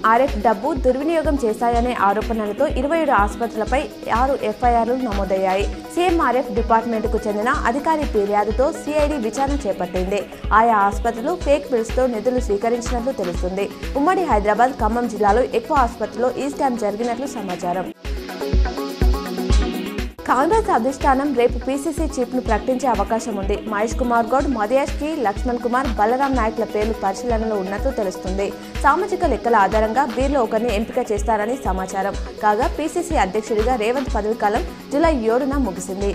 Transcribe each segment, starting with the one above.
CMRF డబ్బు దుర్వినియోగం చేశాయనే ఆరోపణలతో 27 ఆసుపత్రులపై 6 ఎఫ్ఐఆర్లు నమోదయ్యాయి. సీఎంఆర్ఎఫ్ డిపార్ట్మెంట్కు చెందిన అధికారి ఫిర్యాదుతో సిఐడి విచారణ చేపట్టింది. ఆయా ఆసుపత్రులు ఫేక్ బిల్స్తో నిధులు స్వీకరించినట్లు తెలుస్తుంది. ఉమ్మడి హైదరాబాద్, ఖమ్మం జిల్లాలో ఎక్కువ ఆసుపత్రుల్లో ఈ స్కామ్ జరిగినట్లు సమాచారం. కాంగ్రెస్ అధిష్టానం రేపు పీసీసీ చీఫ్ ను ప్రకటించే అవకాశం ఉంది. మహేష్ కుమార్ గౌడ్, మధేష్కి, లక్ష్మణ్ కుమార్, బలరాం నాయక్ల పేర్లు పరిశీలనలో ఉన్నట్లు తెలుస్తుంది. సామాజిక లెక్కల ఆధారంగా వీరిలో ఒకరిని ఎంపిక చేస్తారని సమాచారం. కాగా పీసీసీ అధ్యక్షుడిగా రేవంత్ పదవీకాలం జూలై 7న ముగిసింది.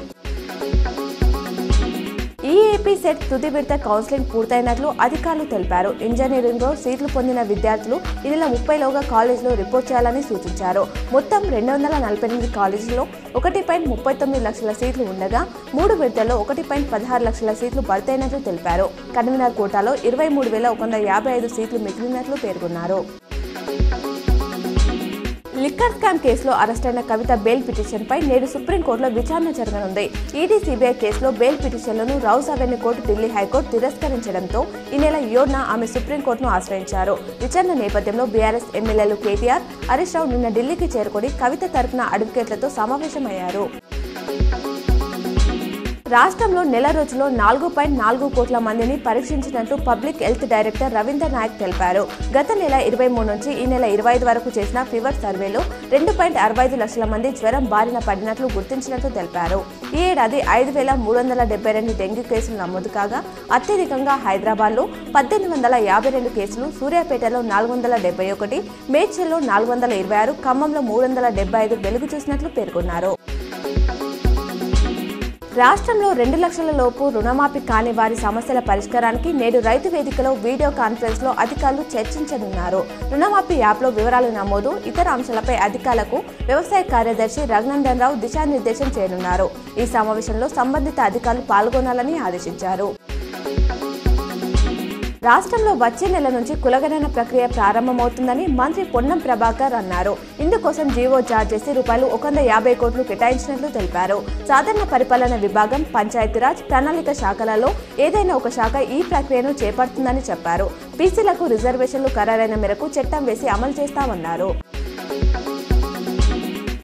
ఈఏపీ సెట్ తుది విడత కౌన్సిలింగ్ పూర్తయినట్లు అధికారులు తెలిపారు. ఇంజనీరింగ్లో సీట్లు పొందిన విద్యార్థులు ఈ నెల 30లోగా కాలేజీలో రిపోర్ట్ చేయాలని సూచించారు. మొత్తం 248 కాలేజీల్లో 1.39 లక్షల సీట్లు ఉండగా 3 విడతల్లో 1.16 లక్షల సీట్లు భర్తయినట్లు తెలిపారు. కన్వీనర్ కోటాలో 23,155 సీట్లు మిగిలినట్లు పేర్కొన్నారు. లిక్కర్ స్కామ్ కేసులో అరెస్టైన కవిత బెయిల్ పిటిషన్పై నేడు సుప్రీంకోర్టులో విచారణ జరగనుంది. ఈడీ సిబిఐ కేసులో బెయిల్ పిటిషన్లను Rouse Avenue court, Delhi high court తిరస్కరించడంతో ఈ నెల 7న ఆమె సుప్రీంకోర్టును ఆశ్రయించారు. విచారణ నేపథ్యంలో బీఆర్ఎస్ ఎమ్మెల్యేలు కేటీఆర్, హరీష్ రావు నిన్న ఢిల్లీకి చేరుకొని కవిత తరపున అడ్వకేట్లతో సమావేశమయ్యారు. రాష్ట్రంలో నెల రోజుల్లో 4.4 కోట్ల మందిని పరీక్షించినట్లు public health director Ravinder Naik తెలిపారు. గత నెల 23 నుంచి ఈ నెల 25 వరకు చేసిన ఫీవర్ సర్వేలో 2.65 లక్షల మంది జ్వరం బారిన పడినట్లు గుర్తించినట్లు తెలిపారు. ఈ ఏడాది 5,372 డెంగ్యూ కేసులు నమోదు కాగా అత్యధికంగా హైదరాబాద్లో 1,852 కేసులు, సూర్యాపేటలో 471, మేడ్చల్లో 426, ఖమ్మంలో 375 వెలుగు చూసినట్లు పేర్కొన్నారు. రాష్ట్రంలో 2 లక్షల లోపు రుణమాఫీ కాని వారి సమస్యల పరిష్కారానికి నేడు రైతు వేదికలో వీడియో కాన్ఫరెన్స్ లో అధికారులు చర్చించనున్నారు. రుణమాఫీ యాప్లో వివరాలు నమోదు, ఇతర అంశాలపై అధికారులకు వ్యవసాయ కార్యదర్శి రఘునందన్ రావు దిశానిర్దేశం చేయనున్నారు. ఈ సమావేశంలో సంబంధిత అధికారులు పాల్గొనాలని ఆదేశించారు. రాష్ట్రంలో వచ్చే నెల నుంచి కులగణన ప్రక్రియ ప్రారంభమవుతుందని మంత్రి పొన్నం ప్రభాకర్ అన్నారు. ఇందుకోసం జీవో జారీ చేసి ₹150 కోట్లు కేటాయించినట్లు తెలిపారు. సాధారణ పరిపాలన విభాగం, పంచాయతీరాజ్, ప్రణాళిక శాఖలలో ఏదైనా ఒక శాఖ ఈ ప్రక్రియను చేపడుతుందని చెప్పారు. బీసీలకు రిజర్వేషన్లు ఖరారైన మేరకు చట్టం వేసి అమలు చేస్తామన్నారు.